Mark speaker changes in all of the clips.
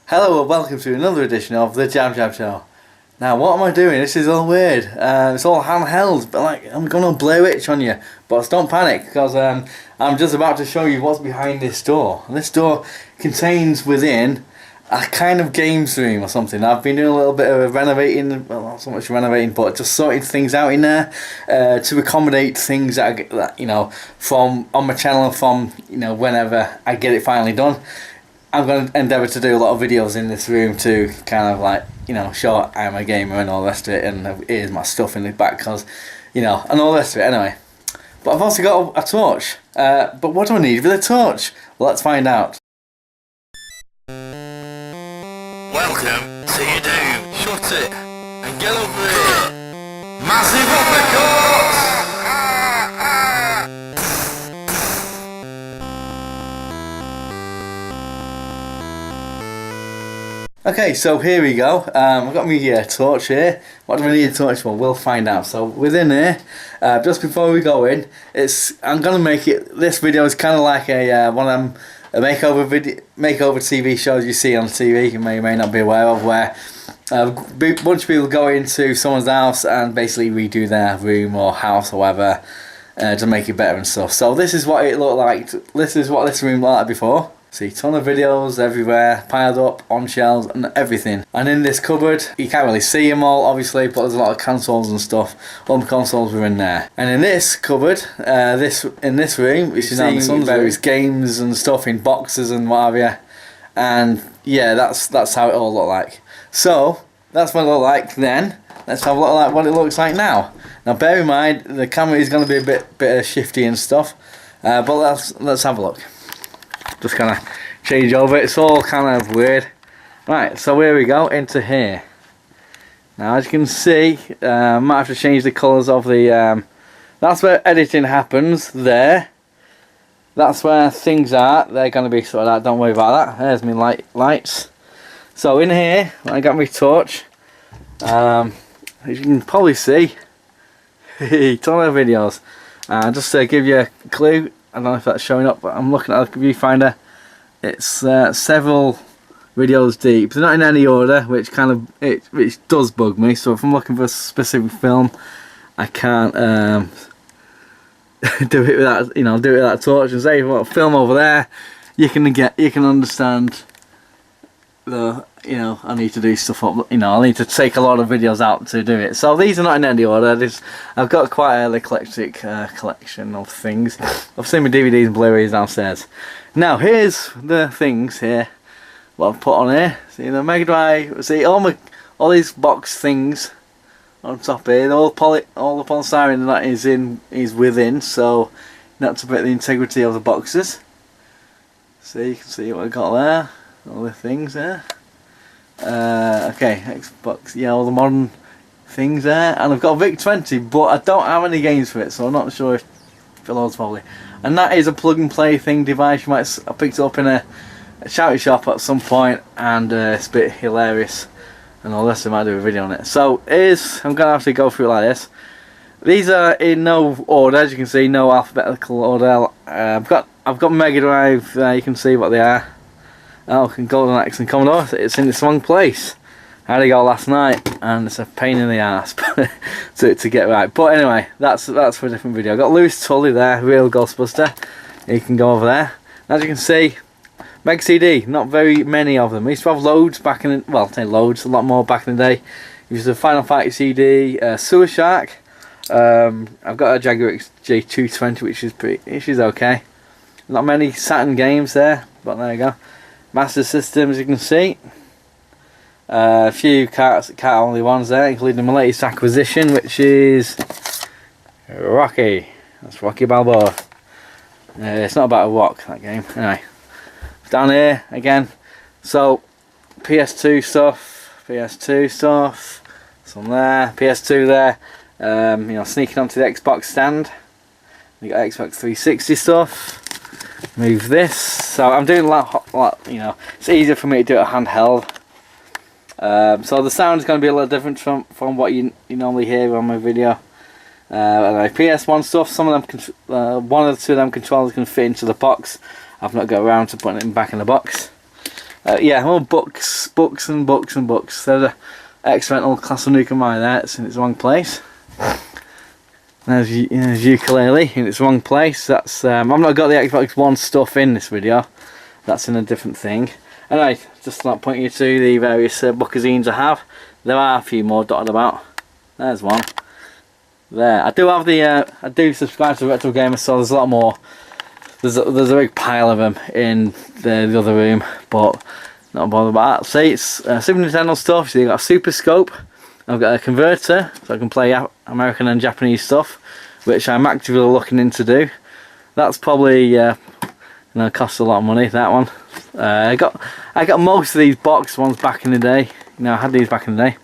Speaker 1: Hello and welcome to another edition of the JabJab Show. Now what am I doing? This is all weird. It's all handheld, but like I'm gonna Blair Witch on you. But don't panic because I'm just about to show you what's behind this door. And this door contains within a kind of games room or something. I've been doing a little bit of renovating, well not so much renovating, but just sorting things out in there to accommodate things that I get, from on my channel from whenever I get it finally done. I'm going to endeavour to do a lot of videos in this room to kind of show I'm a gamer and all the rest of it, and here's my stuff in the back because, and all the rest of it anyway. But I've also got a torch. But what do I need with a torch? Well, let's find out.
Speaker 2: Welcome to your doom. Shut it and get over here. Massive uppercut!
Speaker 1: Okay, so here we go. I've got my torch here. What do I need a torch for? We'll find out. So within here, just before we go in, I'm gonna make it. This video is kind of like one of them makeover TV shows you see on TV. You may or may not be aware of, where a bunch of people go into someone's house and basically redo their room or house or whatever to make it better and stuff. So this is what it looked like. This is what this room looked like before. See a ton of videos everywhere, piled up on shelves and everything. And in this cupboard, you can't really see them all obviously, but there's a lot of consoles and stuff. All the consoles were in there. And in this cupboard, in this room, which is some various games and stuff in boxes and what have you. And yeah, that's how it all looked like. So that's what it looked like then. Let's have a look at what it looks like now. Now bear in mind the camera is going to be a bit shifty and stuff, but let's have a look. Just kind of change over. It's all kind of weird. Right, so here we go into here. Now as you can see, might have to change the colours of the. That's where editing happens. There. That's where things are. They're going to be sort of that. Don't worry about that. There's my lights. So in here, I got my torch. As you can probably see, a ton of videos. Just to give you a clue. I don't know if that's showing up, but I'm looking at the viewfinder. It's several videos deep. They're not in any order, which does bug me. So if I'm looking for a specific film, I can't do it without do it without a torch and say, well, film over there. You can understand the I need to do stuff up. I need to take a lot of videos out to do it. So these are not in any order. I've got quite an eclectic collection of things. I've seen my DVDs and Blu-rays downstairs. Now here's the things here. What I've put on here. See the Mega Drive. See all these box things on top here. All the polystyrene that is within. So not to break the integrity of the boxes. So you can see what I got there. All the things there. Okay, Xbox, yeah, all the modern things there, and I've got a VIC-20, but I don't have any games for it, so I'm not sure if it loads probably. And that is a plug-and-play thing device. I picked it up in a charity shop at some point, and it's a bit hilarious, and all this I might do a video on it. So I'm gonna have to go through it like this. These are in no order, as you can see, no alphabetical order. I've got Mega Drive. You can see what they are. Oh, Golden Axe and Commodore. It's in its wrong place. I had to go last night, and it's a pain in the ass to get right. But anyway, that's for a different video. I've got Lewis Tully there, real Ghostbuster. You can go over there. As you can see, Meg CD. Not very many of them. We used to have loads back in. Well, I say loads, a lot more back in the day. It was a Final Fight CD, Sewer Shark. I've got a Jaguar XJ220, which is okay. Not many Saturn games there, but there you go. Master System, as you can see. A few cat only ones there, including my latest acquisition, which is Rocky. That's Rocky Balboa. It's not about a rock, that game. Anyway, down here again. So PS2 stuff, some there, PS2 there. Sneaking onto the Xbox stand. We got Xbox 360 stuff. Move this. So I'm doing a lot. It's easier for me to do it handheld. So the sound is going to be a little different from what you normally hear on my video. And PS1 stuff. Some of them, one or two of them controllers can fit into the box. I've not got around to putting it back in the box. Yeah, more books and books and books. There's a X-Rental Castle Nuke and Mine there. It's in its wrong place. There's ukulele in its wrong place. That's I've not got the Xbox One stuff in this video. That's in a different thing. Anyway, just like pointing you to the various bookazines I have. There are a few more dotted about. There's one. There. I do have the I do subscribe to Retro Gamer, so there's a lot more. There's a big pile of them in the other room, but not bothered about that. See, it's Super Nintendo stuff. So you got a Super Scope. I've got a converter, so I can play American and Japanese stuff, which I'm actively looking into do. That's probably costs a lot of money. That one. I got most of these box ones back in the day. I had these back in the day.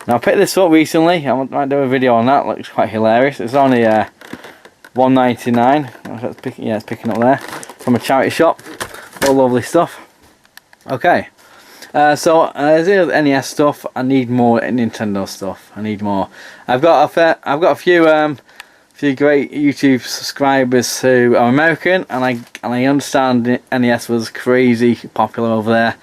Speaker 1: Now I picked this up recently. I might do a video on that. Looks quite hilarious. It's only $1.99. Yeah, it's picking up there from a charity shop. All lovely stuff. Okay. So there's the NES stuff. I need more Nintendo stuff. I need more. I've got a few great YouTube subscribers who are American, and I understand the NES was crazy popular over there.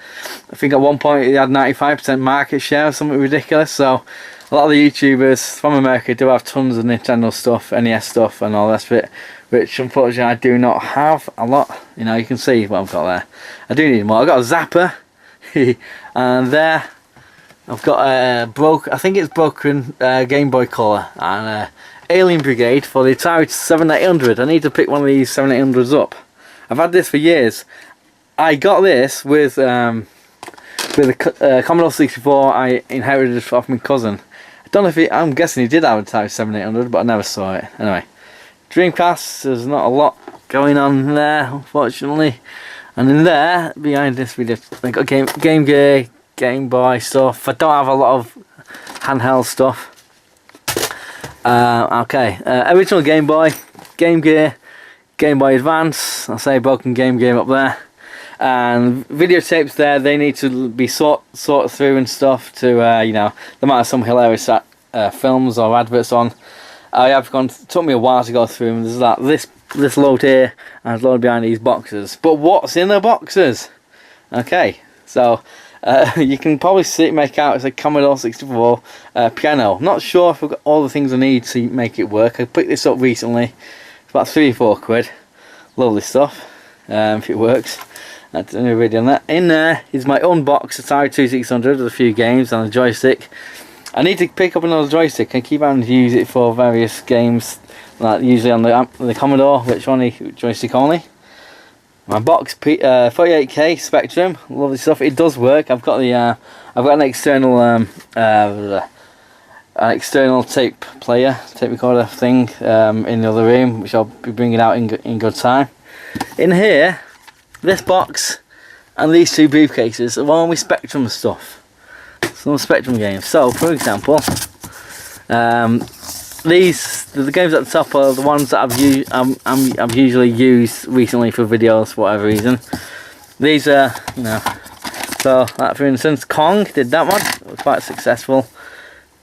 Speaker 1: I think at one point it had 95% market share or something ridiculous. So a lot of the YouTubers from America do have tons of Nintendo stuff, NES stuff, and all the rest of it, which unfortunately I do not have a lot. You can see what I've got there. I do need more. I've got a Zapper. And there I've got I think it's broken Game Boy Color and Alien Brigade for the Atari 7800. I need to pick one of these 7800s up. I've had this for years. I got this with a Commodore 64 I inherited off my cousin. I don't know if I'm guessing he did have an Atari 7800, but I never saw it. Anyway, Dreamcast, there's not a lot going on there, unfortunately. And in there, behind this video, I got Game Gear, Game Boy stuff. I don't have a lot of handheld stuff. Original Game Boy, Game Gear, Game Boy Advance. I'll say broken Game Gear up there. And videotapes there, they need to be sorted through and stuff to, there might have some hilarious films or adverts on. It took me a while to go through them. There's this load here and load behind these boxes, but what's in the boxes? Okay, so you can probably make out it's a Commodore 64 piano. Not sure if I've got all the things I need to make it work. I picked this up recently. It's about 3 or 4 quid. Lovely stuff. If it works. That's a video on that. In there is my unboxed Atari 2600 with a few games and a joystick. I need to pick up another joystick. I keep having to use it for various games. Like usually on the Commodore, which only joystick only. My box 48K Spectrum, lovely stuff. It does work. I've got an external tape recorder thing in the other room, which I'll be bringing out in good time. In here, this box and these 2 briefcases are all my Spectrum stuff. Some Spectrum games. So, for example, the games at the top are the ones that I've usually used recently for videos for whatever reason. These are, so that for instance, Kong did that one. It was quite successful.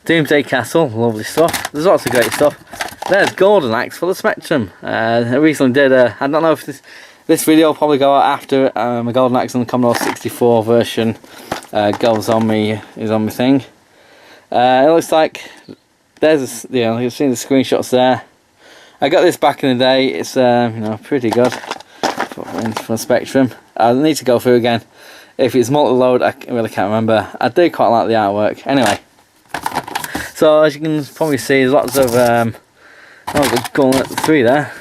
Speaker 1: Doomsday Castle, lovely stuff. There's lots of great stuff. There's Golden Axe for the Spectrum. I recently did I don't know if this video will probably go out after my Golden Axe on the Commodore 64 version is on my thing. It looks like there's you've seen the screenshots there. I got this back in the day. It's pretty good for Spectrum. I need to go through again. If it's multi-load, I really can't remember. I do quite like the artwork. Anyway, so as you can probably see, there's lots of Gauntlet 3 there.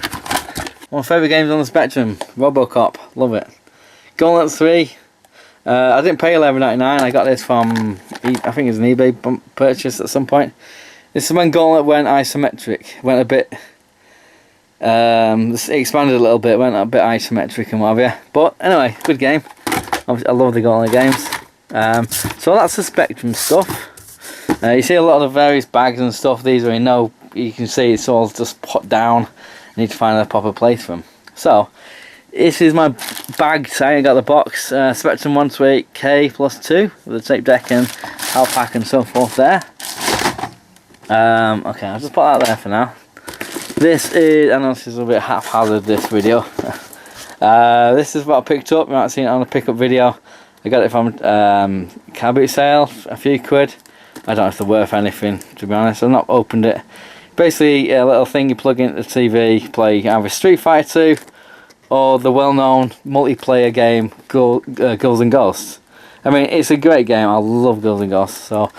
Speaker 1: One of my favourite games on the Spectrum, Robocop, love it. Gauntlet 3. I didn't pay $11.99. I got this from I think it was an eBay purchase at some point. This is when Gauntlet went isometric, went a bit, it expanded a little bit, went a bit isometric and what have you. But anyway, good game. I love the Gauntlet games. So that's the Spectrum stuff. You see a lot of various bags and stuff. These are you can see it's all just put down. I need to find a proper place for them. So this is my bag. So I got the box, Spectrum 128K plus 2 with the tape deck and Alpac and so forth there. Okay, I'll just put that there for now. This is, I know this is a bit haphazard, this video. This is what I picked up. You might have seen it on a pickup video. I got it from car boot sale, a few quid. I don't know if they're worth anything, to be honest. I've not opened it. Basically, a little thing you plug into the TV, play either Street Fighter 2 or the well-known multiplayer game Ghouls and Ghosts. I mean, it's a great game. I love Ghouls and Ghosts. So,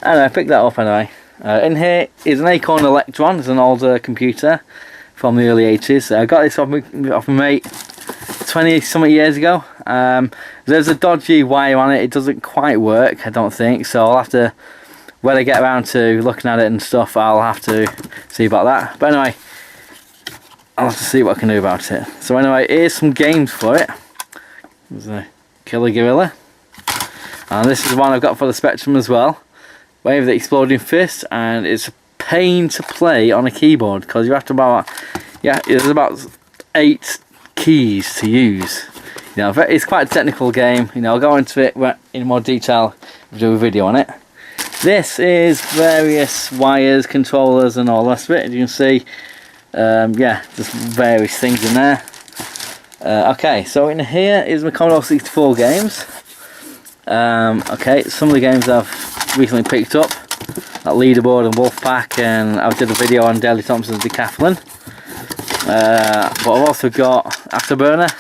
Speaker 1: anyway, I picked that up anyway. In here is an Acorn Electron. It's an older computer from the early 80s. I got this off my mate 20-something years ago. There's a dodgy wire on it. It doesn't quite work, I don't think. So I'll have to, when I get around to looking at it and stuff, I'll have to see about that. But anyway, I'll have to see what I can do about it. So anyway, here's some games for it. There's a Killer Gorilla. And this is one I've got for the Spectrum as well. Wave the Exploding Fist, and it's a pain to play on a keyboard because you have to there's about 8 keys to use. You know, it's quite a technical game. You know, I'll go into it in more detail and do a video on it. This is various wires, controllers, and all the rest of it. As you can see, yeah, just various things in there. Okay, so in here is my Commodore 64 games. Okay, some of the games I've recently picked up, like Leaderboard and Wolfpack, and I did a video on Daley Thompson's Decathlon. But I've also got Afterburner.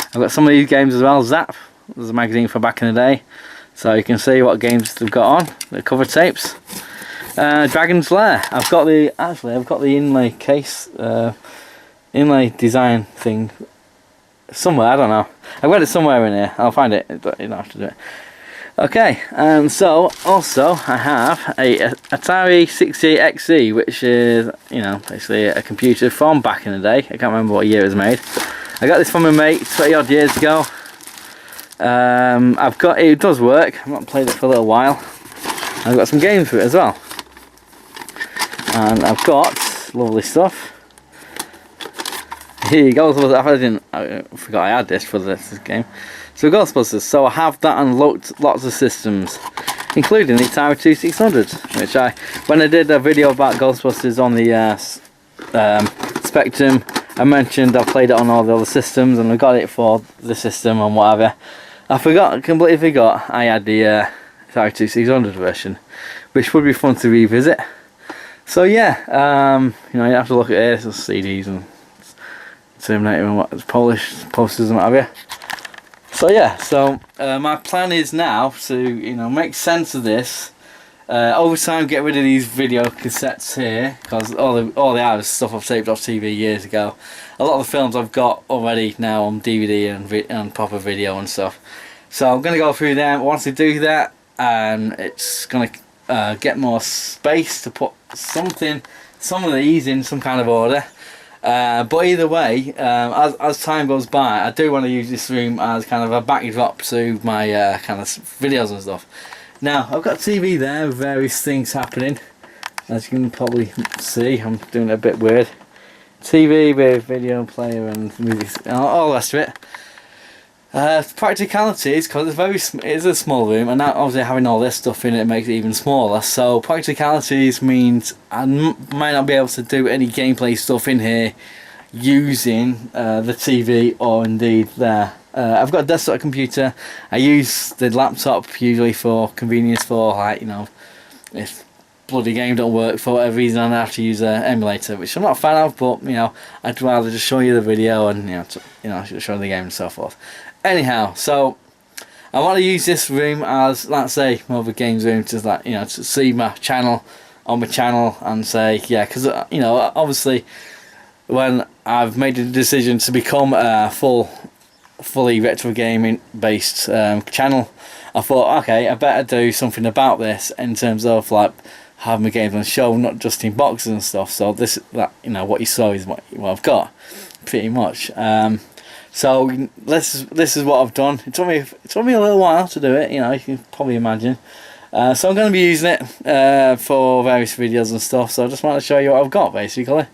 Speaker 1: I've got some of these games as well. Zap, there's a magazine from back in the day, so you can see what games they've got on, the cover tapes. Dragon's Lair. I've got the inlay case, inlay design thing somewhere. I don't know. I've got it somewhere in here. I'll find it. You don't have to do it. Okay, and so also I have a Atari 68XE, which is, you know, basically a computer from back in the day. I can't remember what year it was made. I got this from my mate 20 odd years ago. It does work. I've not played it for a little while. I've got some games for it as well. And I've got lovely stuff. Here you go. I forgot I had this for this game. So Ghostbusters. So I have that on lots of systems, including the Atari 2600, which when I did a video about Ghostbusters on the Spectrum, I mentioned I played it on all the other systems, and I got it for the system and whatever. I completely forgot I had the Atari 2600 version, which would be fun to revisit. So yeah, you know, you have to look at this, the CDs and Terminator and what, Polish posters and what have you. So yeah, so my plan is now to, you know, make sense of this. Over time, get rid of these video cassettes here, because all the other stuff I've taped off TV years ago. A lot of the films I've got already now on DVD and proper video and stuff. So I'm gonna go through them. Once I do that, it's gonna get more space to put some of these in some kind of order. But either way, as time goes by, I do want to use this room as kind of a backdrop to my kind of videos and stuff. Now, I've got TV there with various things happening. As you can probably see, I'm doing it a bit weird. TV with video player and movies, all the rest of it. Practicalities, because it is a small room, and now obviously having all this stuff in it makes it even smaller. So practicalities means I might not be able to do any gameplay stuff in here using the TV or indeed there. I've got a desktop computer. I use the laptop usually for convenience, for, like, you know, if bloody game don't work for whatever reason, I have to use an emulator, which I'm not a fan of, but, you know, I'd rather just show you the video and, you know, show the game and so forth. Anyhow, so I want to use this room as, let's say, more of a games room, to, like, you know, to see my channel on my channel and say, yeah, because, you know, obviously when I've made the decision to become a fully retro gaming based channel, I thought, okay, I better do something about this in terms of, like, having my games on show, not just in boxes and stuff. So you know, what you saw is what I've got, pretty much. So this is what I've done. It took me a little while to do it, you know, you can probably imagine. So I'm going to be using it for various videos and stuff. So I just want to show you what I've got, basically.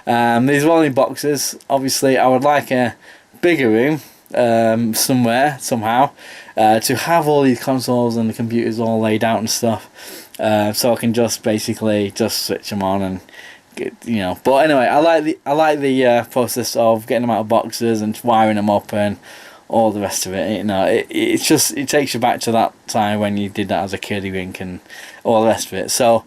Speaker 1: These are all in boxes. Obviously, I would like a bigger room somewhere, somehow, to have all these consoles and the computers all laid out and stuff, so I can just basically just switch them on and get, you know. But anyway, I like the process of getting them out of boxes and wiring them up and all the rest of it. You know, it's just, it takes you back to that time when you did that as a kiddie rink and all the rest of it. So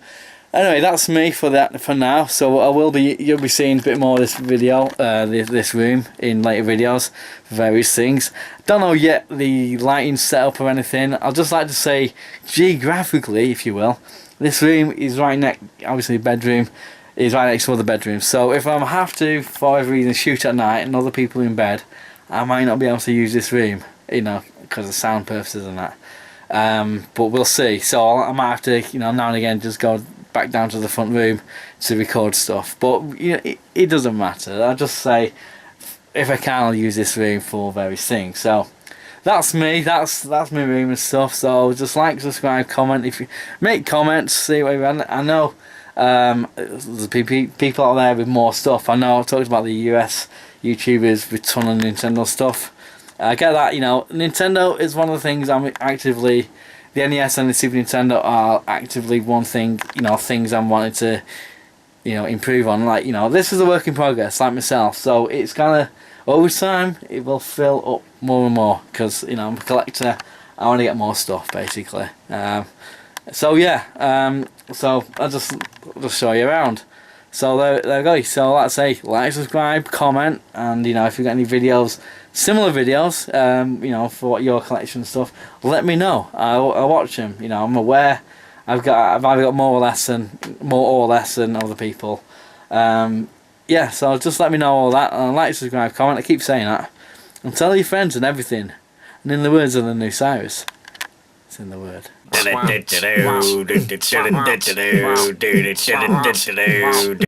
Speaker 1: anyway, that's me for now. So you'll be seeing a bit more of this video, this room in later videos for various things. Don't know yet the lighting setup or anything. I'd just like to say, geographically, if you will, this room is right next, obviously the bedroom is right next to the bedroom. So if I have to, for whatever reason, shoot at night and other people in bed, I might not be able to use this room, you know, because of sound purposes and that. But we'll see. So I might have to, you know, now and again just go back down to the front room to record stuff. But you know, it doesn't matter. I'll just say, if I can, I'll use this room for various things. So that's me. That's my room and stuff. So just like, subscribe, comment. If you make comments, see what you want. I know there's people out there with more stuff. I know I talked about the US YouTubers with ton of Nintendo stuff. I get that, you know, Nintendo is one of the things I'm actively, the NES and the Super Nintendo are actively one thing, you know, things I'm wanting to, you know, improve on. Like, you know, this is a work in progress, like myself, so it's kind of, over time, it will fill up more and more, because, you know, I'm a collector, I want to get more stuff, basically. So yeah, so I'll just show you around. So there we go. So like I say, like, subscribe, comment, and you know, if you've got any videos, similar videos, you know, for your collection stuff, let me know. I'll watch them. You know, I'm aware I've either got more or less than other people. Yeah, so just let me know all that, and like, subscribe, comment. I keep saying that, and tell your friends and everything. And in the words of the new Cyrus, it's in the word.